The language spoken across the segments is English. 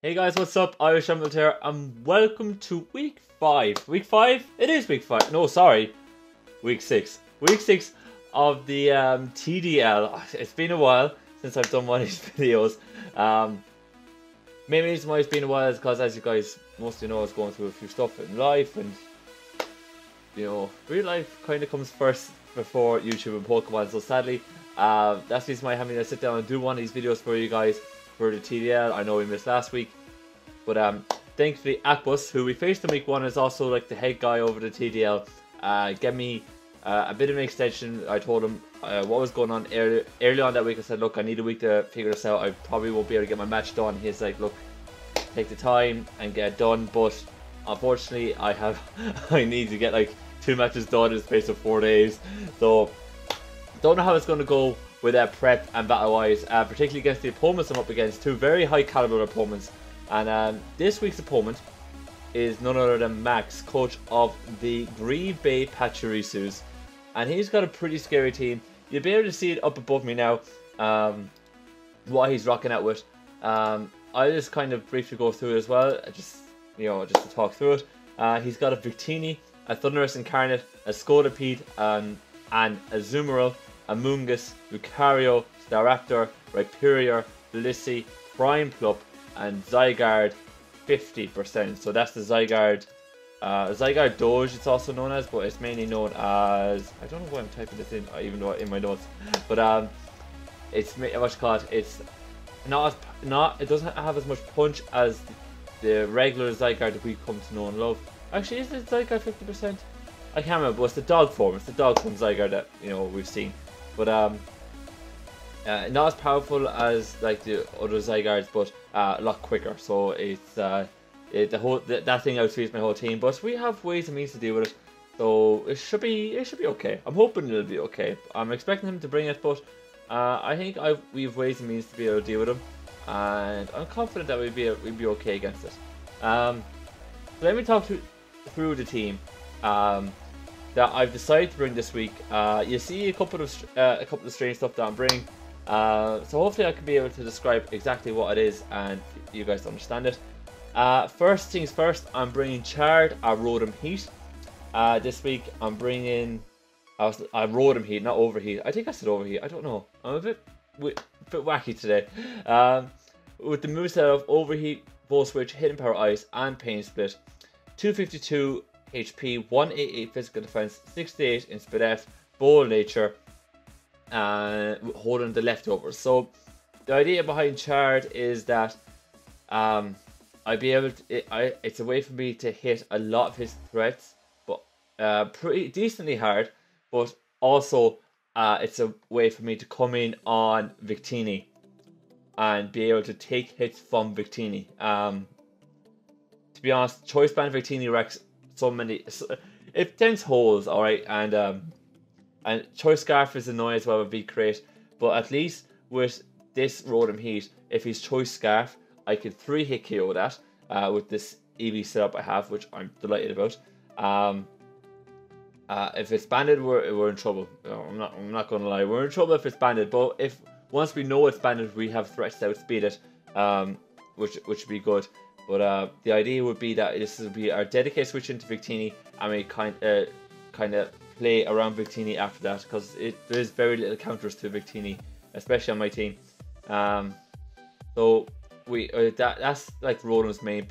Hey guys, what's up? IrishEmerald here, and welcome to week 5. Week 5? It is week 5. No, sorry. Week 6. Week 6 of the TDL. It's been a while since I've done one of these videos. Main reason why it's been a while is because, as you guys mostly know, I was going through a few stuff in life, and you know, real life kind of comes first before YouTube and Pokemon. So sadly, that's the reason why I'm having to sit down and do one of these videos for you guys for the TDL. I know we missed last week, but thankfully Akbus, who we faced in week 1, is also like the head guy over the TDL. Gave me a bit of an extension. I told him what was going on early on that week. I said, look, I need a week to figure this out. I probably won't be able to get my match done. He's like, look, take the time and get it done. But unfortunately, I need to get like 2 matches done in the space of 4 days. So don't know how it's going to go with prep and battle wise, particularly against the opponents I'm up against. 2 very high caliber opponents. And this week's opponent is none other than Max, coach of the Green Bay Pachirisus, and he's got a pretty scary team. You'll be able to see it up above me now, what he's rocking out with. I'll just kind of briefly go through it as well, just to talk through it. He's got a Victini, a Thunderous Incarnate, a Scolipede, and a Azumarill, a Mungus, Lucario, Staraptor, Rhyperior, Blissey, Prime Plup, and Zygarde 50%. So that's the Zygarde Doge, it's also known as, but it's mainly known as, I don't know why I'm typing this in, even though in my notes, but it's what's called, it's it doesn't have as much punch as the regular Zygarde that we've come to know and love. Actually, is it Zygarde 50%? I can't remember, but it's the dog form. It's the dog form Zygarde that we've seen, but not as powerful as like the other Zygardes, but a lot quicker. So it's that thing outspeeds my whole team. But we have ways and means to deal with it, so it should be okay. I'm hoping it'll be okay. I'm expecting him to bring it, but I think we have ways and means to be able to deal with him, and I'm confident that we'd be okay against it. So let me talk through the team that I've decided to bring this week. You see a couple of strange stuff that I'm bringing. So hopefully I can be able to describe exactly what it is and you guys understand it. First things first, I'm bringing Chard, Rotom Heat. This week I'm bringing Rotom Heat, not Overheat. I think I said Overheat, I don't know. I'm a bit wacky today. With the moveset of Overheat, Volt Switch, Hidden Power Ice, and Pain Split. 252 HP, 188 physical defense, 68 in Speed F, Bold Nature, holding the leftovers. So the idea behind Chard is that I'd be able to, it's a way for me to hit a lot of his threats, but pretty decently hard, but also it's a way for me to come in on Victini and be able to take hits from Victini. To be honest, Choice Band Victini wrecks so many, it tends holes, alright, and Choice Scarf is annoying as well, would be great, but at least with this Rotom Heat, if he's Choice Scarf, I could 3-hit KO that with this EV setup I have, which I'm delighted about. If it's banded, we're in trouble. I'm not gonna lie, we're in trouble if it's banded. But once we know it's banded, we have threats to outspeed it, which would be good. But the idea would be that this would be our dedicated switch into Victini, and we kind of play around Victini after that, because there's very little counters to Victini, especially on my team. So that's like Rotom's main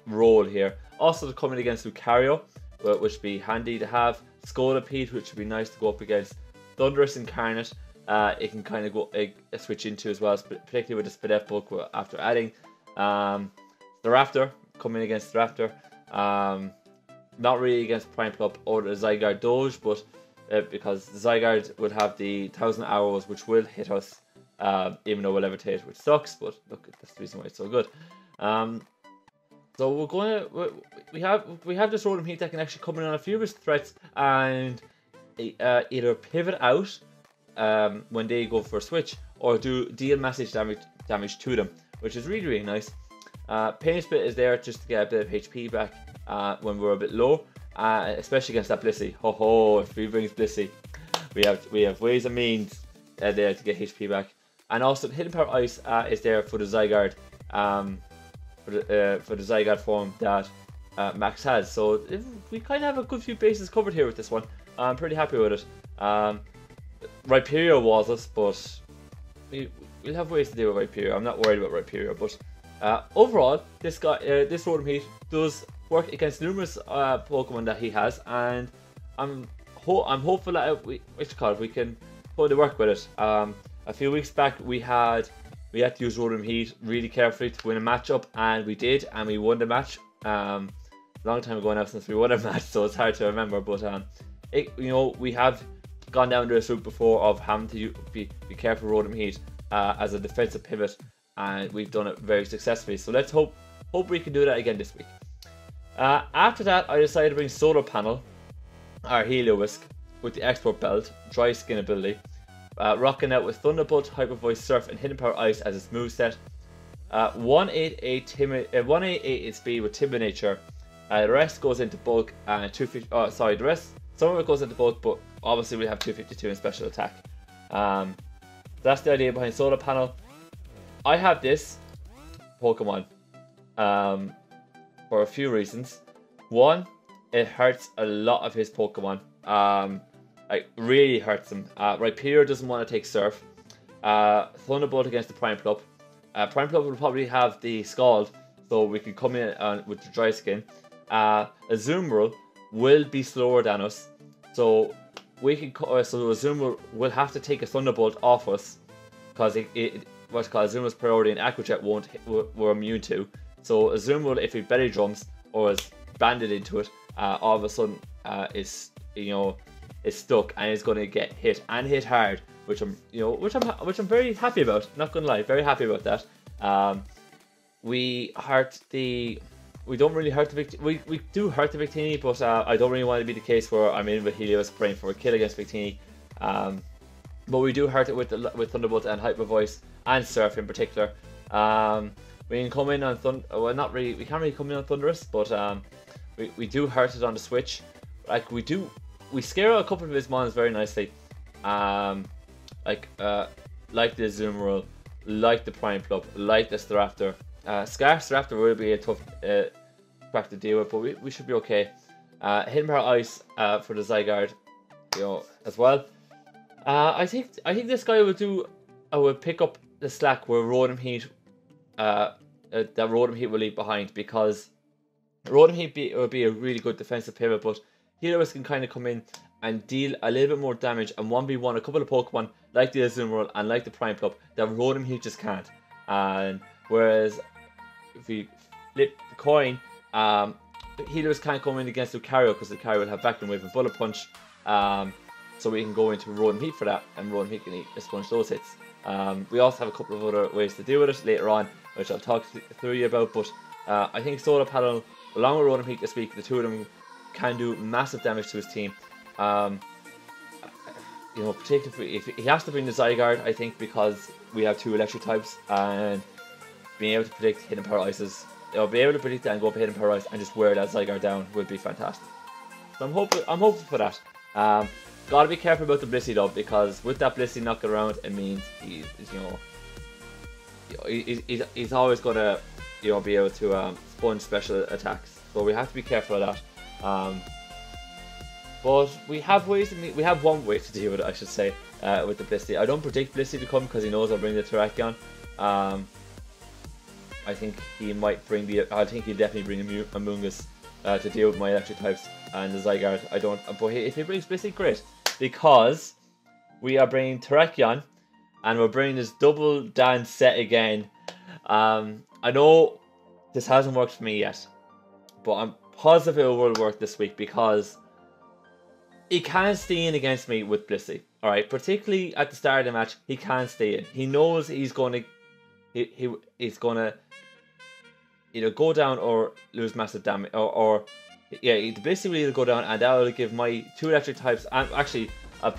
role here. Also coming against Lucario, which would be handy to have. Scolipede, which would be nice to go up against. Thunderous Incarnate, it can kind of go switch into as well, particularly with the Speed F bulk after adding. The Raptor, coming against the Raptor. Not really against Prime Plup or the Zygarde Doge, but because the Zygarde would have the 1000 arrows, which will hit us, even though we'll levitate, which sucks. But look, that's the reason why it's so good. So we have this Rotom Heat that can actually come in on a few of his threats and either pivot out when they go for a switch, or deal massive damage to them, which is really nice. Pain Split is there just to get a bit of HP back when we're a bit low, especially against that Blissey. If he brings Blissey, we have ways and means there to get HP back. And also the Hidden Power Ice is there for the Zygarde for the Zygarde form that Max has. So we kind of have a good few bases covered here with this one. I'm pretty happy with it. Rhyperior was us, but we'll have ways to deal with Rhyperior. I'm not worried about Rhyperior, but overall, this Rotom Heat does work against numerous Pokemon that he has, and I'm hopeful that we can totally work with it. A few weeks back, we had to use Rotom Heat really carefully to win a matchup, and we did, and we won the match. Long time ago now since we won a match, so it's hard to remember. But we have gone down this route before of having to be careful with Rotom Heat as a defensive pivot, and we've done it very successfully. So let's hope we can do that again this week. After that, I decided to bring Solar Panel, our Heliolisk, with the Export Belt, Dry Skin ability, rocking out with Thunderbolt, Hyper Voice, Surf, and Hidden Power Ice as its moveset. 188 speed with Timid Nature. The rest goes into bulk and 250. Some of it goes into bulk, but obviously we have 252 in special attack. That's the idea behind Solar Panel. I have this Pokemon for a few reasons. One, it hurts a lot of his Pokemon. Like really hurts them. Rhyperior doesn't want to take Surf. Thunderbolt against the Primepup. Primepup will probably have the Scald, so we can come in with the Dry Skin. Azumarill will be slower than us, so we can. So Azumarill will have to take a Thunderbolt off us, because what's called Azumarill's priority and Aqua Jet we're immune to. So Azumarill, if he belly drums or is banded into it, all of a sudden is stuck and is going to get hit and hit hard, which I'm very happy about. Not gonna lie, very happy about that. We don't really hurt the Victini. We do hurt the Victini, but I don't really want it to be the case where I'm in with Helios praying for a kill against Victini. But we do hurt it with Thunderbolt and Hyper Voice and Surf in particular. We can come in on well, not really. We can't really come in on Thunderous, but we do hurt it on the switch. Like we scare out a couple of his mons very nicely. Like the Azumarill, like the Primepup, like the Staraptor. Staraptor will be a tough crack to deal with, but we should be okay. Hidden Power Ice for the Zygarde, as well. I think this guy will pick up the slack where Rotom Heat, that Rotom Heat will leave behind, because Rotom Heat will be a really good defensive pivot, but Helios can kind of come in and deal a little bit more damage and 1v1 a couple of Pokemon like the Azumarill and like the Primepup that Rotom Heat just can't. And whereas if we flip the coin, Helios can't come in against Lucario because Lucario will have Vacuum Wave and Bullet Punch. So we can go into Rotom Heat for that, and Rotom Heat can sponge those hits. We also have a couple of other ways to deal with it later on, which I'll talk through you about. But I think Solar Panel, along with Rotom Heat this week, the two of them can do massive damage to his team. Particularly if he has to bring the Zygarde, I think, because we have two electric types, and being able to predict Hidden Power Ices, be able to predict that and go up Hidden Power Ice and just wear that Zygarde down would be fantastic. So I'm hopeful for that. Gotta be careful about the Blissey though, because with that Blissey knocking around, it means he's always gonna be able to sponge special attacks. So we have to be careful of that. But we have one way to deal with it, I should say, with the Blissey. I don't predict Blissey to come because he knows I'll bring the Terrakion. I think he might bring I think he'll definitely bring Amoonguss to deal with my electric types and the Zygarde. I don't. But if he brings Blissey, great, because we are bringing Terrakion and we're bringing this double dance set again. I know this hasn't worked for me yet, but I'm positive it will work this week because he can't stay in against me with Blissey. Alright, particularly at the start of the match, he can't stay in. He knows he's gonna he's gonna either go down or lose massive damage, or the Blissey will either go down, and that will give my two electric types, and actually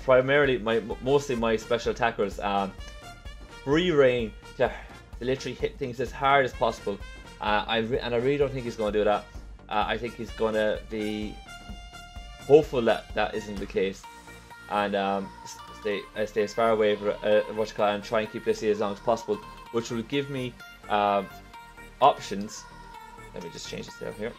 primarily mostly my special attackers free reign to literally hit things as hard as possible. I really don't think he's going to do that. I think he's going to be hopeful that isn't the case, and stay as far away and try and keep Blissey as long as possible, which will give me options let me just change this down here,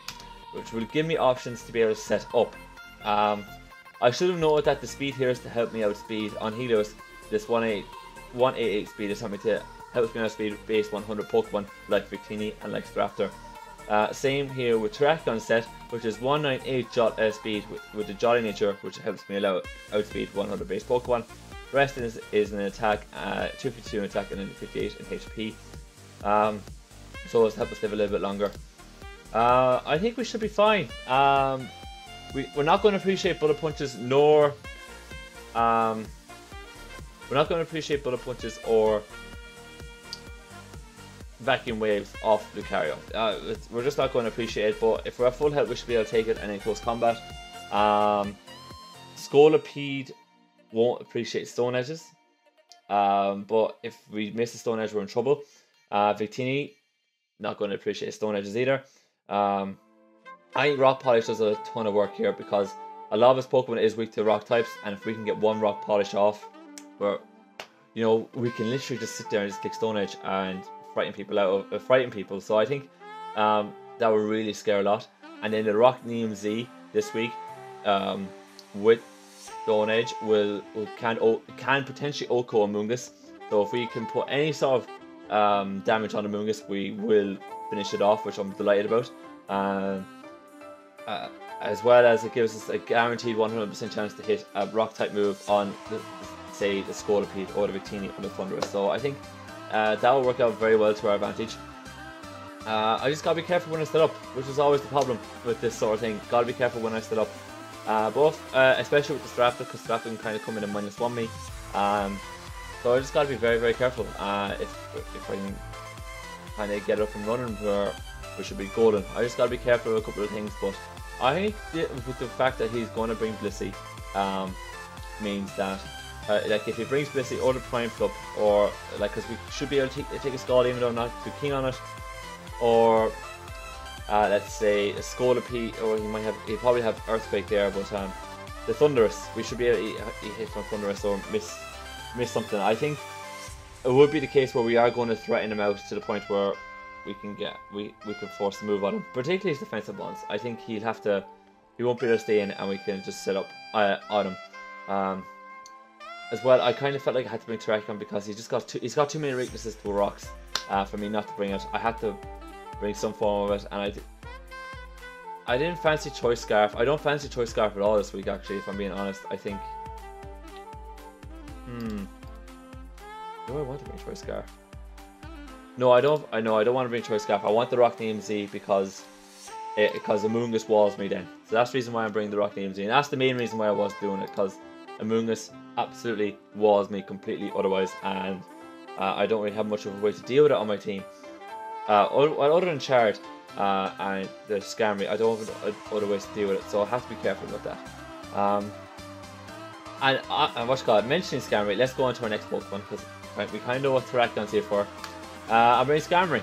which will give me options to be able to set up. I should have noted that the speed here is to help me outspeed on Helios. This 188 speed is helping me outspeed base 100 Pokemon like Victini and like Staraptor. Same here with Terrakion set, which is 198 Jolly speed with the Jolly nature, which helps me outspeed 100 base Pokemon. The rest is an attack, 252 in attack and then 58 in HP. So it's helped us live a little bit longer. I think we should be fine. We're not going to appreciate bullet punches, nor we're not going to appreciate bullet punches or vacuum waves off Lucario. We're just not going to appreciate it. But if we're at full health, we should be able to take it and in close combat. Scolipede won't appreciate Stone Edges, but if we miss the Stone Edge, we're in trouble. Victini not going to appreciate Stone Edges either. I think Rock Polish does a ton of work here because a lot of his Pokemon is weak to rock types, and if we can get one Rock Polish off, we can literally just sit there and just click Stone Edge and frighten people. So I think that will really scare a lot. And then the Rock Neem Z this week with Stone Edge can potentially OHKO Amoonguss. So if we can put any sort of damage on Amoonguss, we will finish it off, which I'm delighted about. As well as it gives us a guaranteed 100% chance to hit a rock type move on say the Scolipede or the Victini or the Thundurus. So I think that will work out very well to our advantage. I just gotta be careful when I set up, which is always the problem with this sort of thing. Gotta be careful when I set up, especially with the Staraptor, because Staraptor can kind of come in and -1 me. So I just gotta be very, very careful. If I can kind of get it up and running, we should be golden. I just gotta be careful with a couple of things, but I think with the fact that he's going to bring Blissey means that like if he brings Blissey or the Prime Flip, or like, because we should be able to take a Scald even though I'm not too keen on it, or let's say a Scolipede, or he'll probably have Earthquake there, but the Thundurus, we should be able to hit from Thundurus or miss something. I think it would be the case where we are going to threaten him out to the point where we could force the move on him, particularly his defensive ones. I think he won't be able to stay in, and we can just set up on him. As well, I kind of felt like I had to bring Terrakion because he's got too many weaknesses to rocks for me not to bring it. I had to bring some form of it, and I didn't fancy Choice Scarf. I don't fancy Choice Scarf at all this week, actually, if I'm being honest. I think do I want to bring Choice Scarf? No, I don't. I don't want to bring Choice Scarf. I want the Rock Neem Z because Amoonguss walls me then. So that's the reason why I'm bringing the Rock Neem Z, and that's the main reason why I was doing it, because Amoonguss absolutely walls me completely otherwise, and I don't really have much of a way to deal with it on my team. Other than Chard and the Skarmory, I don't have other ways to deal with it, so I have to be careful about that. And what's it called? Mentioning Skarmory, let's go on to our next Pokemon, because we kind of know what Terrakion's here for. I'm bringing Skarmory.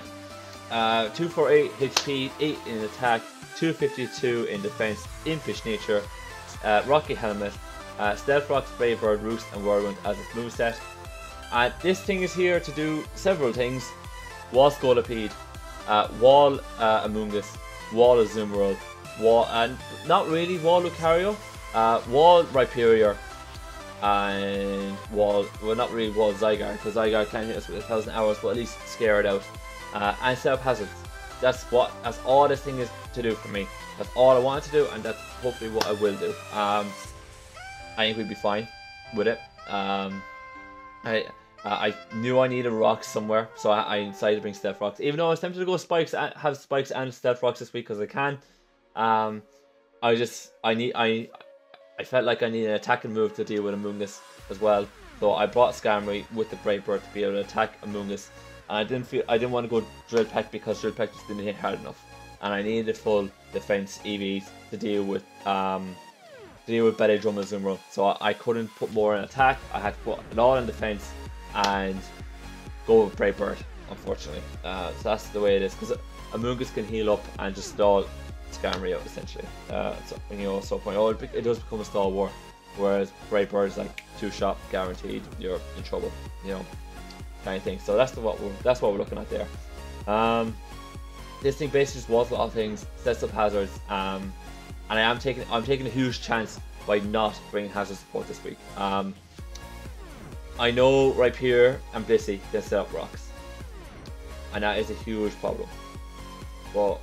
248 HP, 8 in attack, 252 in defense, Impish nature, Rocky Helmet, Stealth Rock, Spray Bird, Roost, and Whirlwind as its moveset. And this thing is here to do several things. Wall Scolipede, Wall Amoonguss, Wall Azumarill, and not really Wall Lucario, Wall Rhyperior, and not really Wall Zygarde, because Zygarde can't hit us with 1,000 hours, but at least scare it out. And set up hazards. That's all this thing is to do for me. That's all I wanted to do, and that's hopefully what I will do. I think we'd be fine with it. I knew I needed rocks somewhere, so I decided to bring Stealth Rocks. Even though I was tempted to go Spikes, have Spikes and Stealth Rocks this week because I can. I felt like I needed an attacking move to deal with Amoonguss as well. So I brought Skarmory with the Brave Bird to be able to attack Amoonguss. And I didn't want to go Drill Peck because Drill Peck just didn't hit hard enough. And I needed a full defense EV to deal with Belly Drum and Azumarill. So I couldn't put more in attack. I had to put it all in defense and go with Brave Bird, unfortunately. So that's the way it is, because Amoonguss can heal up and just stall Skarmory out essentially. It does become a stall war, whereas Brave Bird is like 2-shot guaranteed. You're in trouble, kind of thing. So that's what we're looking at there. this thing basically just walls a lot of things, sets up hazards, and I'm taking a huge chance by not bringing hazard support this week. I know Rhyperior and Blissey can set up rocks, and that is a huge problem. But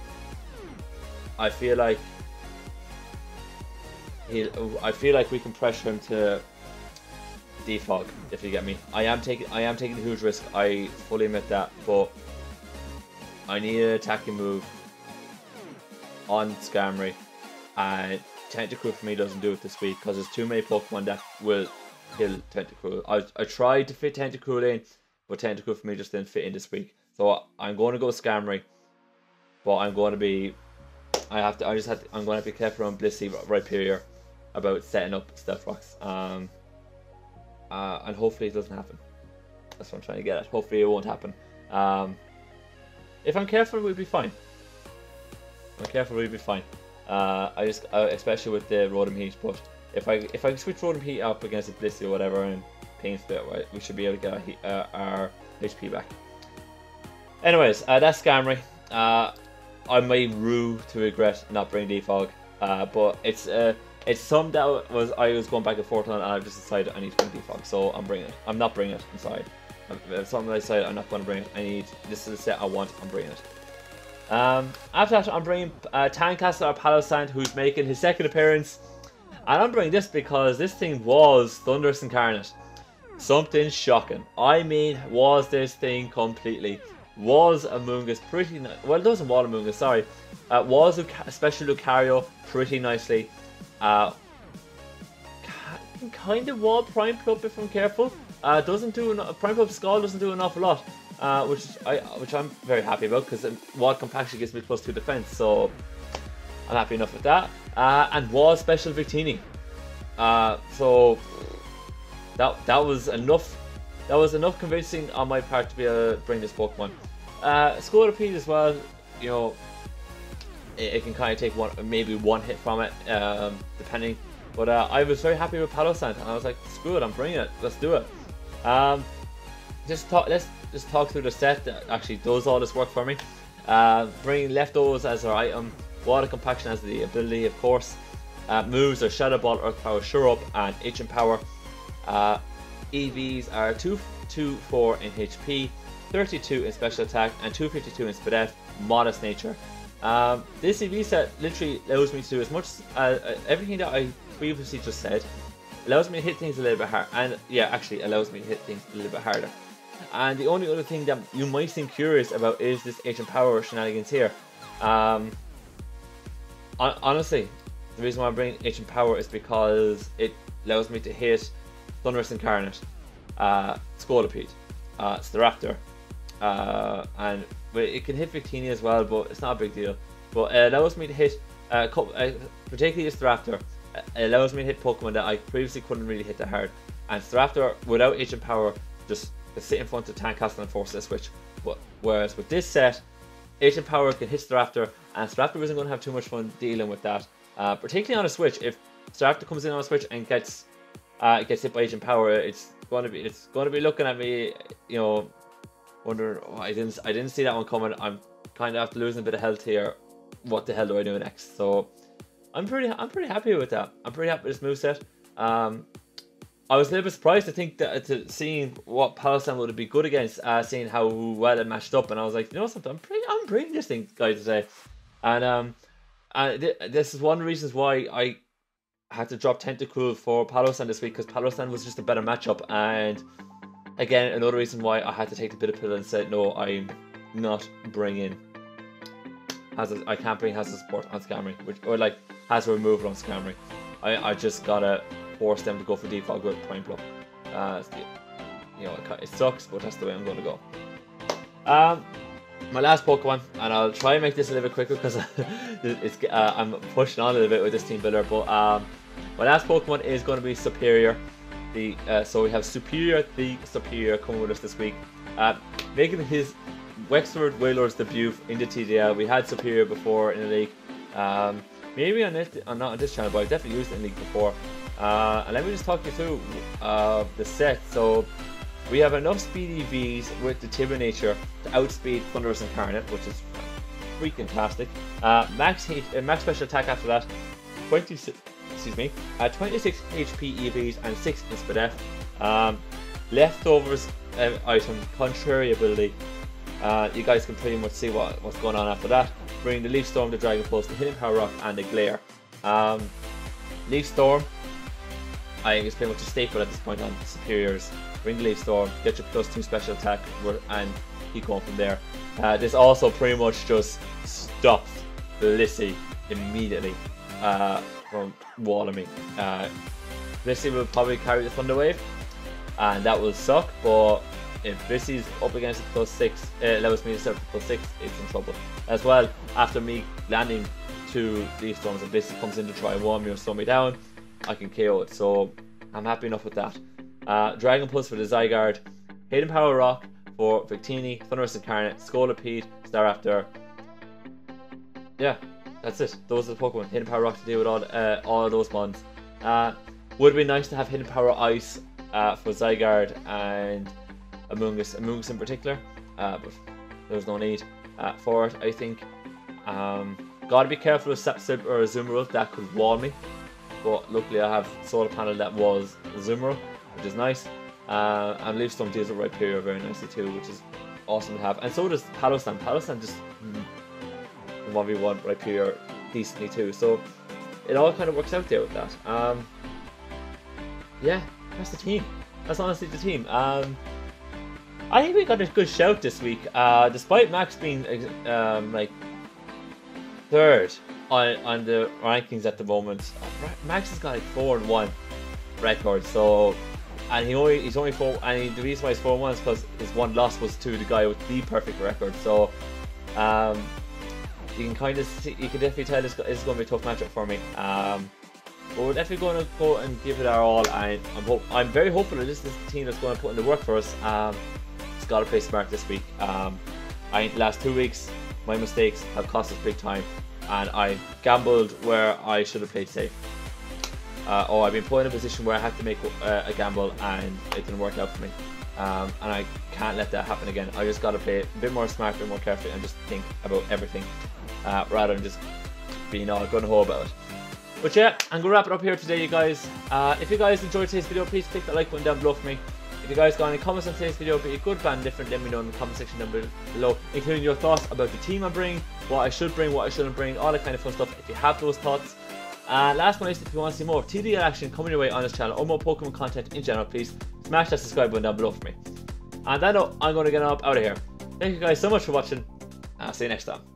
I feel like we can pressure him to defog, if you get me. I am taking a huge risk. I fully admit that, but I need an attacking move on Skarmory, and Tentacruel for me doesn't do it this week because there's too many Pokemon that will kill Tentacruel. I tried to fit Tentacruel in, but Tentacruel for me just didn't fit in this week. So I'm going to go Skarmory, but I'm going to be careful on Blissey Rhyperior about setting up Stealth Rocks. And hopefully it doesn't happen. That's what I'm trying to get at. Hopefully it won't happen. If I'm careful, we'll be fine. Especially with the Rotom Heat. But if I switch Rotom Heat up against a Blissey or whatever and Pain Spit, right, we should be able to get our HP back. Anyways, that's Skarmory. I may rue to regret not bringing Defog, but it's something that I was going back and forth on, and I've just decided I need to bring Defog, so I'm bringing it. I'm not bringing it. I'm sorry. It's something I decided I'm not going to bring it. This is the set I want. I'm bringing it. After that, I'm bringing Tandcastle or Palossand, who's making his second appearance, and I'm bringing this because this thing was Thundurus Incarnate. Something shocking. I mean, was this thing completely? Was Amoonguss pretty nice? Well, it doesn't want Amoonguss, sorry. Was especially Lucario pretty nicely. Kind of wall Prime Club if I'm careful. Doesn't do Prime Club Skull doesn't do an awful lot, which I'm very happy about because Wall Compaction gives me +2 defense, so I'm happy enough with that. And was Special Victini. So that was enough. That was enough convincing on my part to be able to bring this Pokemon. Scolipede as well, you know, it can kind of take maybe one hit from it, depending. But I was very happy with Palossand, and I was like, screw it, I'm bringing it, let's do it. Let's just talk through the set that actually does all this work for me. Bringing Leftovers as our item, Water Compaction as the ability, of course. Moves are Shadow Ball, Earth Power, Sure Up, and Itch Power. EVs are 224 in HP, 32 in Special Attack, and 252 in Speed F, Modest Nature. This EV set literally allows me to do as much everything that I previously just said. Allows me to hit things a little bit harder, and yeah, actually allows me to hit things a little bit harder. And the only other thing that you might seem curious about is this Ancient Power shenanigans here. Honestly, the reason why I'm bringing Ancient Power is because it allows me to hit Thundurus Incarnate, Scolipede, Staraptor, and it can hit Victini as well, but it's not a big deal. But it allows me to hit, particularly Staraptor, it allows me to hit Pokemon that I previously couldn't really hit that hard. And Staraptor, without Ancient Power, just sit in front of Tandcastle and force a switch. Whereas with this set, Ancient Power can hit Staraptor, and Staraptor isn't going to have too much fun dealing with that. Particularly on a switch, if Staraptor comes in on a switch and gets hit by Ancient Power, it's going to be looking at me, you know, wondering, oh, I didn't see that one coming. I'm kind of after losing a bit of health here. What the hell do I do next? So I'm pretty happy with that. I'm pretty happy with this moveset. I was a little bit surprised to think that seeing what Palossand would be good against, seeing how well it matched up, and I was like, you know something, I'm bringing this thing, guys, today. And this is one of the reasons why I had to drop Tentacruel for Palossand this week, because Palossand was just a better matchup. And again, another reason why I had to take the bitter pill and said, no, I'm not bringing Hazard. I can't bring Hazard support on Skarmory, or like Hazard removal on Skarmory. I just gotta force them to go for Defog with Prime Plum. You know, it sucks, but that's the way I'm gonna go. My last Pokemon, and I'll try and make this a little bit quicker because I'm pushing on a little bit with this team builder. But my last Pokemon is going to be Superior. So we have Superior, the Superior, coming with us this week, making his Wexford Wailords debut in the TDL. We had Superior before in the league, maybe not on this channel, but I've definitely used it in the league before. And let me just talk you through the set. So we have enough speedy Vs with the Timber Nature to outspeed Thundurus Incarnate, which is freaking tastic. Max special attack after that, 26 HP EVs and 6 instant F. Leftovers item, contrary ability. You guys can pretty much see what's going on after that. Bring the Leaf Storm, the Dragon Pulse, the Hidden Power Rock, and the Glare. Leaf Storm, I think it's pretty much a staple at this point on Superiors. Bring the Leaf Storm, get your +2 special attack, and keep going from there. This also pretty much just stops Blissey immediately from walling me. Blissey will probably carry the Thunder Wave, and that will suck, but if Blissey's up against a +6, levels me to +6, it's in trouble. As well, after me landing 2 Leaf Storms and Blissey comes in to try and warm me or slow me down, I can KO it, so I'm happy enough with that. Dragon Pulse for the Zygarde, Hidden Power Rock for Victini, Thunderous Incarnate, Scolipede, Staraptor. Yeah, that's it. Those are the Pokemon. Hidden Power Rock to deal with all of those ones. Would be nice to have Hidden Power Ice for Zygarde and Amoonguss in particular, but there's no need for it, I think. Gotta be careful with Sapsip or Azumarill, that could wall me, but luckily I have Solar Panel that was Azumarill, which is nice. And Leaf Storm deals with Rhyperior very nicely too, which is awesome to have. And so does Palosand. Palosand just 1v1 Rhyperior decently too, so it all kind of works out there with that. Yeah, that's the team. That's honestly the team. I think we got a good shout this week, despite Max being like 3rd on the rankings at the moment. Max has got like 4-1 record, so he's only 4, and the reason why he's 4-1 is because his one loss was to the guy with the perfect record. So you can kind of see, you can definitely tell this is going to be a tough matchup for me. But we're definitely going to go and give it our all, and I'm very hopeful that this is the team that's going to put in the work for us. It's got to play smart this week. I think the last 2 weeks, my mistakes have cost us big time, and I gambled where I should have played safe. Or I've been put in a position where I had to make a gamble and it didn't work out for me. And I can't let that happen again. I just got to play a bit more smart, a bit more carefully, and just think about everything rather than just being all gung-ho about it. But yeah, I'm going to wrap it up here today, you guys. If you guys enjoyed today's video, please click that like button down below for me. If you guys got any comments on today's video, be it good, bad, different, let me know in the comment section down below, including your thoughts about the team I'm bringing, what I should bring, what I shouldn't bring, all that kind of fun stuff if you have those thoughts. Last but not least, if you want to see more TDL action coming your way on this channel, or more Pokemon content in general, please smash that subscribe button down below for me. And that note, I'm going to get up out of here. Thank you guys so much for watching, and I'll see you next time.